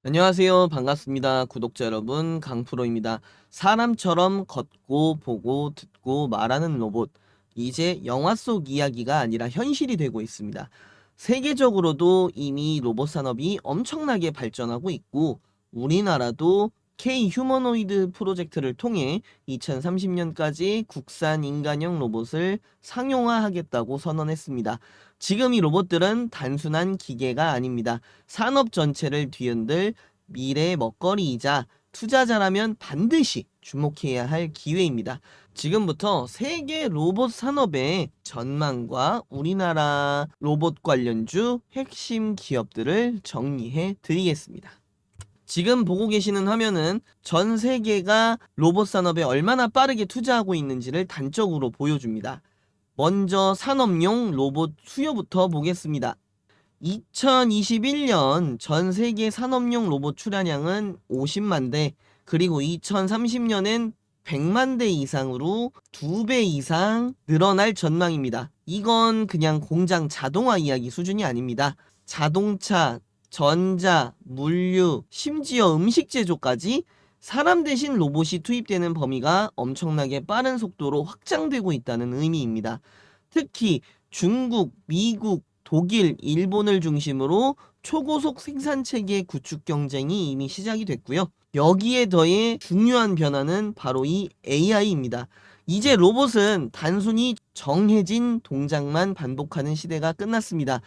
안녕하세요. 반갑습니다. 구독자 여러분, 강프로입니다. 사람처럼 걷고 보고 듣고 말하는 로봇. 이제 영화 속 이야기가 아니라 현실이 되고 있습니다. 세계적으로도 이미 로봇 산업이 엄청나게 발전하고 있고, 우리나라도 K 휴머노이드 프로젝트를 통해 2030년까지 국산 인간형 로봇을 상용화하겠다고 선언했습니다. 지금 이 로봇들은 단순한 기계가 아닙니다. 산업 전체를 뒤흔들 미래의 먹거리이자 투자자라면 반드시 주목해야 할 기회입니다. 지금부터 세계 로봇 산업의 전망과 우리나라 로봇 관련주 핵심 기업들을 정리해 드리겠습니다. 지금 보고 계시는 화면은 전 세계가 로봇 산업에 얼마나 빠르게 투자하고 있는지를 단적으로 보여줍니다. 먼저 산업용 로봇 수요부터 보겠습니다. 2021년 전 세계 산업용 로봇 출하량은 50만 대, 그리고 2030년엔 100만 대 이상으로 2배 이상 늘어날 전망입니다. 이건 그냥 공장 자동화 이야기 수준이 아닙니다. 자동차, 전자, 물류, 심지어 음식 제조까지 사람 대신 로봇이 투입되는 범위가 엄청나게 빠른 속도로 확장되고 있다는 의미입니다. 특히 중국, 미국, 독일, 일본을 중심으로 초고속 생산체계 구축 경쟁이 이미 시작이 됐고요. 여기에 더해 중요한 변화는 바로 이 AI입니다. 이제 로봇은 단순히 정해진 동작만 반복하는 시대가 끝났습니다.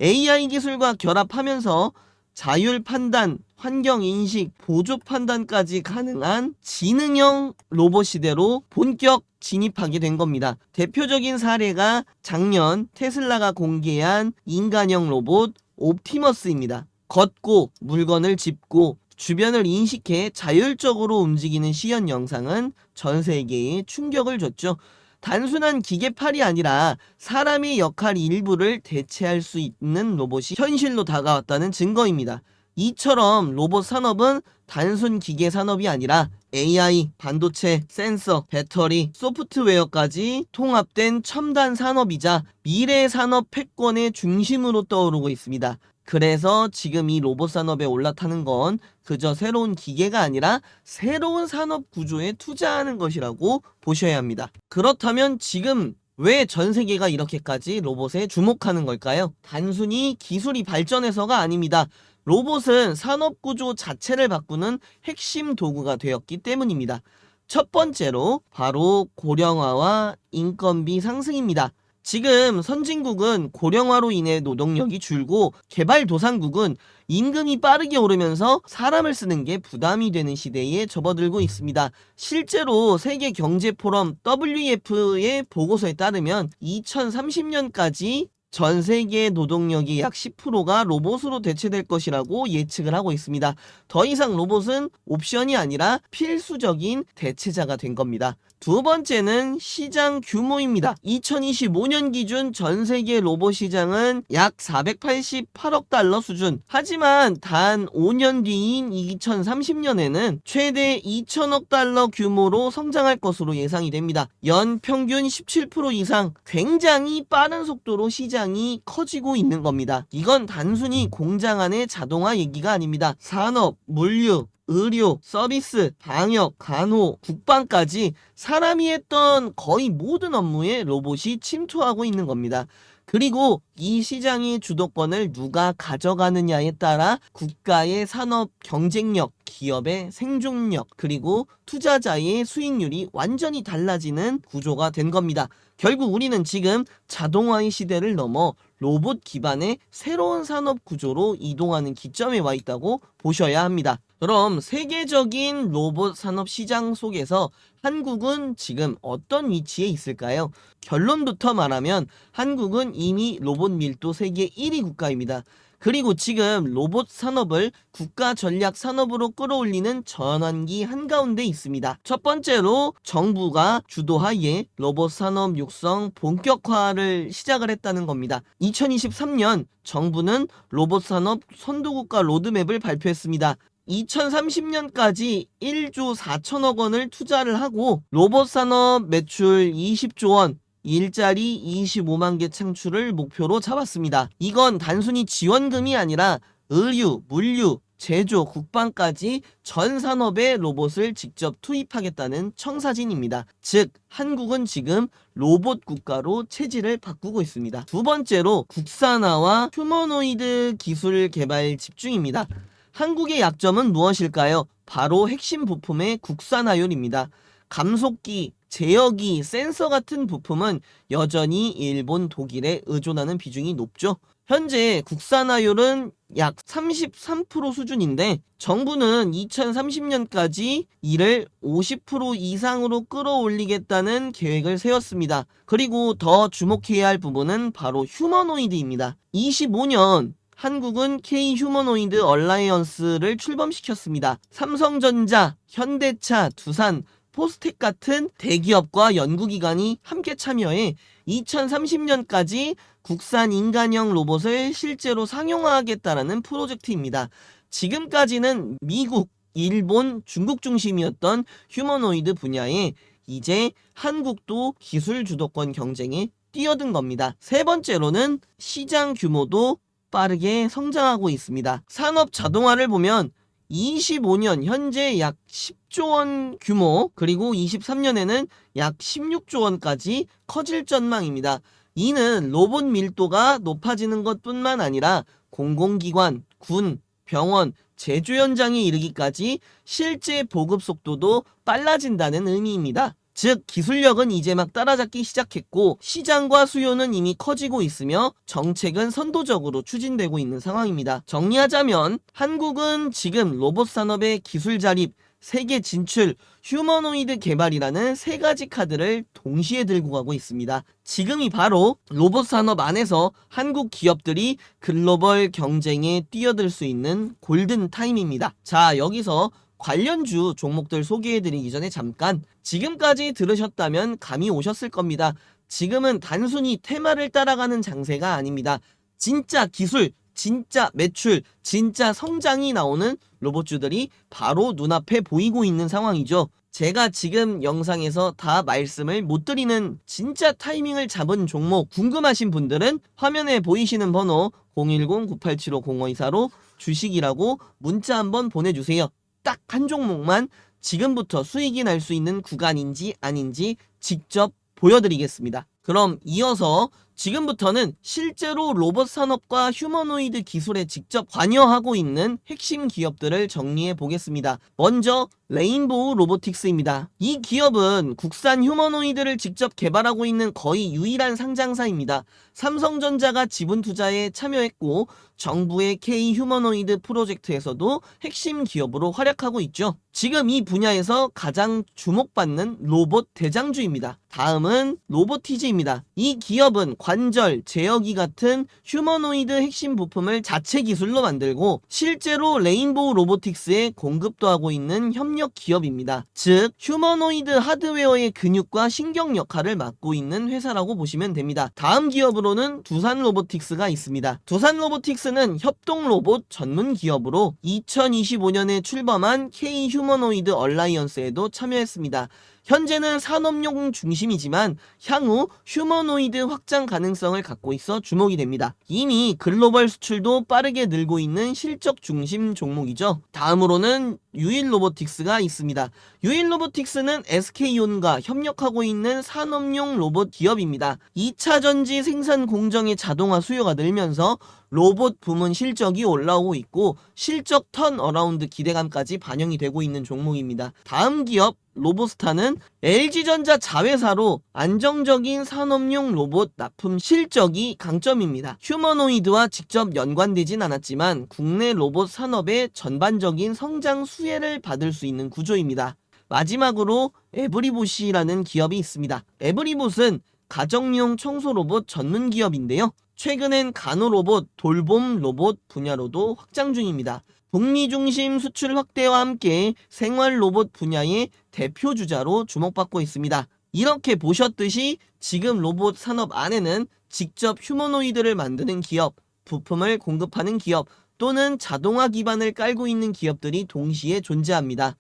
AI 기술과 결합하면서 자율 판단, 환경 인식, 보조 판단까지 가능한 지능형 로봇 시대로 본격 진입하게 된 겁니다. 대표적인 사례가 작년 테슬라가 공개한 인간형 로봇 옵티머스입니다. 걷고 물건을 짚고 주변을 인식해 자율적으로 움직이는 시연 영상은 전 세계에 충격을 줬죠. 단순한 기계팔이 아니라 사람의 역할 일부를 대체할 수 있는 로봇이 현실로 다가왔다는 증거입니다. 이처럼 로봇 산업은 단순 기계 산업이 아니라 AI, 반도체, 센서, 배터리, 소프트웨어까지 통합된 첨단 산업이자 미래 산업 패권의 중심으로 떠오르고 있습니다. 그래서 지금 이 로봇 산업에 올라타는 건 그저 새로운 기계가 아니라 새로운 산업 구조에 투자하는 것이라고 보셔야 합니다. 그렇다면 지금 왜 전 세계가 이렇게까지 로봇에 주목하는 걸까요? 단순히 기술이 발전해서가 아닙니다. 로봇은 산업 구조 자체를 바꾸는 핵심 도구가 되었기 때문입니다. 첫 번째로 바로 고령화와 인건비 상승입니다. 지금 선진국은 고령화로 인해 노동력이 줄고 개발도상국은 임금이 빠르게 오르면서 사람을 쓰는 게 부담이 되는 시대에 접어들고 있습니다. 실제로 세계경제포럼 WEF의 보고서에 따르면 2030년까지 전 세계 노동력의 약 10%가 로봇으로 대체될 것이라고 예측을 하고 있습니다. 더 이상 로봇은 옵션이 아니라 필수적인 대체자가 된 겁니다. 두 번째는 시장 규모입니다. 2025년 기준 전 세계 로봇 시장은 약 488억 달러 수준. 하지만 단 5년 뒤인 2030년에는 최대 2천억 달러 규모로 성장할 것으로 예상이 됩니다. 연 평균 17% 이상, 굉장히 빠른 속도로 시장이 커지고 있는 겁니다. 이건 단순히 공장 안의 자동화 얘기가 아닙니다. 산업, 물류, 의료, 서비스, 방역, 간호, 국방까지 사람이 했던 거의 모든 업무에 로봇이 침투하고 있는 겁니다. 그리고 이 시장의 주도권을 누가 가져가느냐에 따라 국가의 산업 경쟁력, 기업의 생존력, 그리고 투자자의 수익률이 완전히 달라지는 구조가 된 겁니다. 결국 우리는 지금 자동화의 시대를 넘어 로봇 기반의 새로운 산업 구조로 이동하는 기점에 와 있다고 보셔야 합니다. 그럼 세계적인 로봇 산업 시장 속에서 한국은 지금 어떤 위치에 있을까요? 결론부터 말하면 한국은 이미 로봇 밀도 세계 1위 국가입니다. 그리고 지금 로봇 산업을 국가 전략 산업으로 끌어올리는 전환기 한가운데 있습니다. 첫 번째로 정부가 주도하에 로봇 산업 육성 본격화를 시작을 했다는 겁니다. 2023년 정부는 로봇 산업 선도국가 로드맵을 발표했습니다. 2030년까지 1조 4천억 원을 투자를 하고 로봇 산업 매출 20조 원, 일자리 25만 개 창출을 목표로 잡았습니다. 이건 단순히 지원금이 아니라 의류, 물류, 제조, 국방까지 전 산업에 로봇을 직접 투입하겠다는 청사진입니다. 즉 한국은 지금 로봇 국가로 체질을 바꾸고 있습니다. 두 번째로 국산화와 휴머노이드 기술 개발 집중입니다. 한국의 약점은 무엇일까요? 바로 핵심 부품의 국산화율입니다. 감속기, 제어기, 센서 같은 부품은 여전히 일본, 독일에 의존하는 비중이 높죠. 현재 국산화율은 약 33% 수준인데 정부는 2030년까지 이를 50% 이상으로 끌어올리겠다는 계획을 세웠습니다. 그리고 더 주목해야 할 부분은 바로 휴머노이드입니다. 25년 한국은 K 휴머노이드 얼라이언스를 출범시켰습니다. 삼성전자, 현대차, 두산, 포스텍 같은 대기업과 연구기관이 함께 참여해 2030년까지 국산 인간형 로봇을 실제로 상용화하겠다라는 프로젝트입니다. 지금까지는 미국, 일본, 중국 중심이었던 휴머노이드 분야에 이제 한국도 기술 주도권 경쟁에 뛰어든 겁니다. 세 번째로는 시장 규모도 빠르게 성장하고 있습니다. 산업 자동화를 보면 25년 현재 약 10조 원 규모, 그리고 23년에는 약 16조 원까지 커질 전망입니다. 이는 로봇 밀도가 높아지는 것뿐만 아니라 공공기관, 군, 병원, 제조 현장에 이르기까지 실제 보급 속도도 빨라진다는 의미입니다. 즉 기술력은 이제 막 따라잡기 시작했고 시장과 수요는 이미 커지고 있으며 정책은 선도적으로 추진되고 있는 상황입니다. 정리하자면 한국은 지금 로봇 산업의 기술 자립, 세계 진출, 휴머노이드 개발이라는 세 가지 카드를 동시에 들고 가고 있습니다. 지금이 바로 로봇 산업 안에서 한국 기업들이 글로벌 경쟁에 뛰어들 수 있는 골든 타임입니다. 자, 여기서 관련주 종목들 소개해드리기 전에 잠깐, 지금까지 들으셨다면 감이 오셨을 겁니다. 지금은 단순히 테마를 따라가는 장세가 아닙니다. 진짜 기술, 진짜 매출, 진짜 성장이 나오는 로봇주들이 바로 눈앞에 보이고 있는 상황이죠. 제가 지금 영상에서 다 말씀을 못 드리는 진짜 타이밍을 잡은 종목 궁금하신 분들은 화면에 보이시는 번호 010-9875-0524로 주식이라고 문자 한번 보내주세요. 딱 한 종목만 지금부터 수익이 날 수 있는 구간인지 아닌지 직접 보여드리겠습니다. 그럼 이어서 지금부터는 실제로 로봇 산업과 휴머노이드 기술에 직접 관여하고 있는 핵심 기업들을 정리해 보겠습니다. 먼저 레인보우 로보틱스입니다. 이 기업은 국산 휴머노이드를 직접 개발하고 있는 거의 유일한 상장사입니다. 삼성전자가 지분 투자에 참여했고 정부의 K 휴머노이드 프로젝트에서도 핵심 기업으로 활약하고 있죠. 지금 이 분야에서 가장 주목받는 로봇 대장주입니다. 다음은 로보티즈입니다. 이 기업은 관절, 제어기 같은 휴머노이드 핵심 부품을 자체 기술로 만들고 실제로 레인보우 로보틱스에 공급도 하고 있는 협력 기업입니다. 즉 휴머노이드 하드웨어의 근육과 신경 역할을 맡고 있는 회사라고 보시면 됩니다. 다음 기업으로는 두산 로보틱스가 있습니다. 두산 로보틱스는 협동 로봇 전문 기업으로 2025년에 출범한 K 휴머노이드 얼라이언스에도 참여했습니다. 현재는 산업용 중심이지만 향후 휴머노이드 확장 가능성을 갖고 있어 주목이 됩니다. 이미 글로벌 수출도 빠르게 늘고 있는 실적 중심 종목이죠. 다음으로는 유일로보틱스가 있습니다. 유일로보틱스는 SK온과 협력하고 있는 산업용 로봇 기업입니다. 2차 전지 생산 공정의 자동화 수요가 늘면서 로봇 부문 실적이 올라오고 있고 실적 턴어라운드 기대감까지 반영이 되고 있는 종목입니다. 다음 기업 로보스타는 LG전자 자회사로 안정적인 산업용 로봇 납품 실적이 강점입니다. 휴머노이드와 직접 연관되진 않았지만 국내 로봇 산업의 전반적인 성장 수혜를 받을 수 있는 구조입니다. 마지막으로 에브리봇이라는 기업이 있습니다. 에브리봇은 가정용 청소 로봇 전문 기업인데요. 최근엔 간호로봇, 돌봄 로봇 분야로도 확장 중입니다. 북미 중심 수출 확대와 함께 생활 로봇 분야의 대표 주자로 주목받고 있습니다. 이렇게 보셨듯이 지금 로봇 산업 안에는 직접 휴머노이드를 만드는 기업, 부품을 공급하는 기업 또는 자동화 기반을 깔고 있는 기업들이 동시에 존재합니다.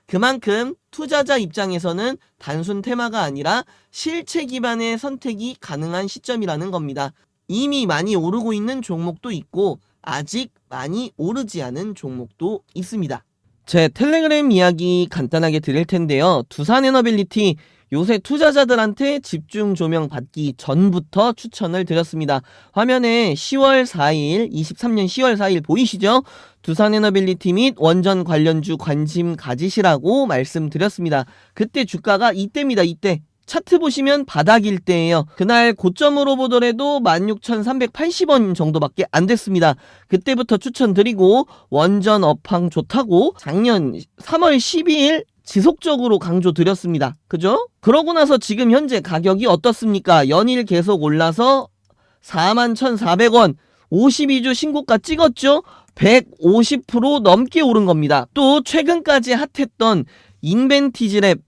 그만큼 투자자 입장에서는 단순 테마가 아니라 실체 기반의 선택이 가능한 시점이라는 겁니다. 이미 많이 오르고 있는 종목도 있고 아직 많이 오르지 않은 종목도 있습니다. 제 텔레그램 이야기 간단하게 드릴 텐데요. 두산에너빌리티 요새 투자자들한테 집중 조명 받기 전부터 추천을 드렸습니다. 화면에 10월 4일, 23년 10월 4일 보이시죠? 두산에너빌리티 및 원전 관련주 관심 가지시라고 말씀드렸습니다. 그때 주가가 이때입니다. 이때. 차트 보시면 바닥일 때예요. 그날 고점으로 보더라도 16,380원 정도밖에 안 됐습니다. 그때부터 추천드리고 원전 업황 좋다고 작년 3월 12일 지속적으로 강조드렸습니다. 그죠? 그러고 나서 지금 현재 가격이 어떻습니까? 연일 계속 올라서 41,400원 52주 신고가 찍었죠? 150% 넘게 오른 겁니다. 또 최근까지 핫했던 인벤티지랩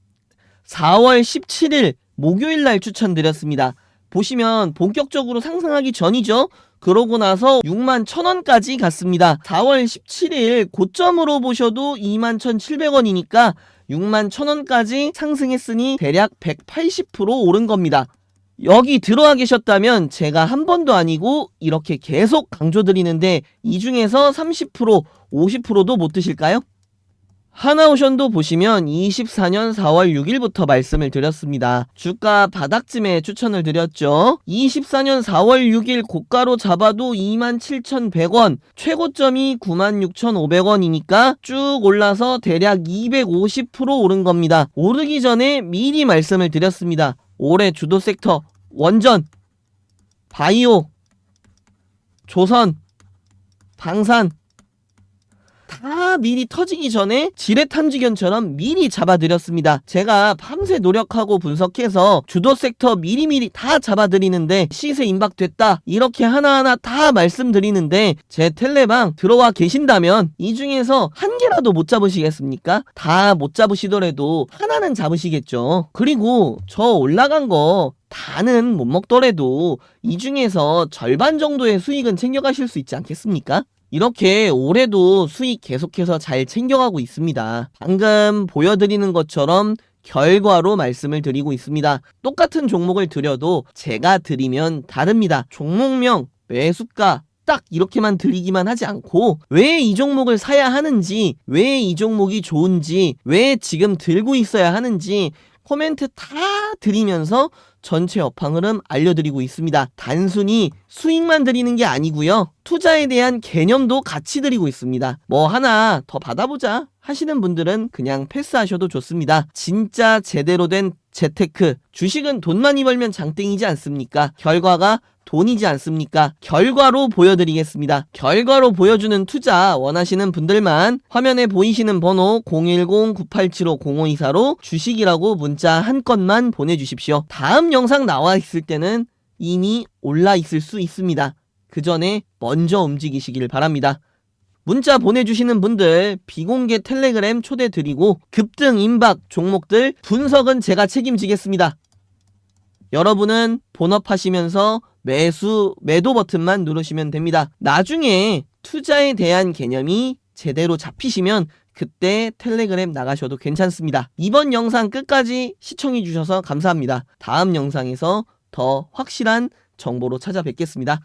4월 17일 목요일 날 추천드렸습니다. 보시면 본격적으로 상승하기 전이죠. 그러고 나서 61,000원까지 갔습니다. 4월 17일 고점으로 보셔도 21,700원이니까 61,000원까지 상승했으니 대략 180% 오른 겁니다. 여기 들어와 계셨다면 제가 한 번도 아니고 이렇게 계속 강조드리는데 이 중에서 30%, 50%도 못 드실까요? 하나오션도 보시면 24년 4월 6일부터 말씀을 드렸습니다. 주가 바닥쯤에 추천을 드렸죠. 24년 4월 6일 고가로 잡아도 27,100원, 최고점이 96,500원이니까 쭉 올라서 대략 250% 오른 겁니다. 오르기 전에 미리 말씀을 드렸습니다. 올해 주도 섹터 원전, 바이오, 조선, 방산 다 미리 터지기 전에 지뢰탐지견처럼 미리 잡아드렸습니다. 제가 밤새 노력하고 분석해서 주도 섹터 미리미리 다 잡아드리는데 시세 임박됐다 이렇게 하나하나 다 말씀드리는데 제 텔레방 들어와 계신다면 이 중에서 한 개라도 못 잡으시겠습니까? 다 못 잡으시더라도 하나는 잡으시겠죠. 그리고 저 올라간 거 다는 못 먹더라도 이 중에서 절반 정도의 수익은 챙겨가실 수 있지 않겠습니까? 이렇게 올해도 수익 계속해서 잘 챙겨가고 있습니다. 방금 보여드리는 것처럼 결과로 말씀을 드리고 있습니다. 똑같은 종목을 드려도 제가 드리면 다릅니다. 종목명, 매수가 딱 이렇게만 드리기만 하지 않고 왜 이 종목을 사야 하는지, 왜 이 종목이 좋은지, 왜 지금 들고 있어야 하는지 코멘트 다 드리면서 전체 업황 흐름 알려드리고 있습니다. 단순히 수익만 드리는 게 아니고요. 투자에 대한 개념도 같이 드리고 있습니다. 뭐 하나 더 받아보자 하시는 분들은 그냥 패스하셔도 좋습니다. 진짜 제대로 된 재테크, 주식은 돈 많이 벌면 장땡이지 않습니까? 결과가 돈이지 않습니까? 결과로 보여드리겠습니다. 결과로 보여주는 투자 원하시는 분들만 화면에 보이시는 번호 010-9875-0524로 주식이라고 문자 한 건만 보내주십시오. 다음 영상 나와 있을 때는 이미 올라 있을 수 있습니다. 그 전에 먼저 움직이시길 바랍니다. 문자 보내주시는 분들 비공개 텔레그램 초대 드리고 급등 임박 종목들 분석은 제가 책임지겠습니다. 여러분은 본업하시면서 매도 버튼만 누르시면 됩니다. 나중에 투자에 대한 개념이 제대로 잡히시면 그때 텔레그램 나가셔도 괜찮습니다. 이번 영상 끝까지 시청해주셔서 감사합니다. 다음 영상에서 더 확실한 정보로 찾아뵙겠습니다.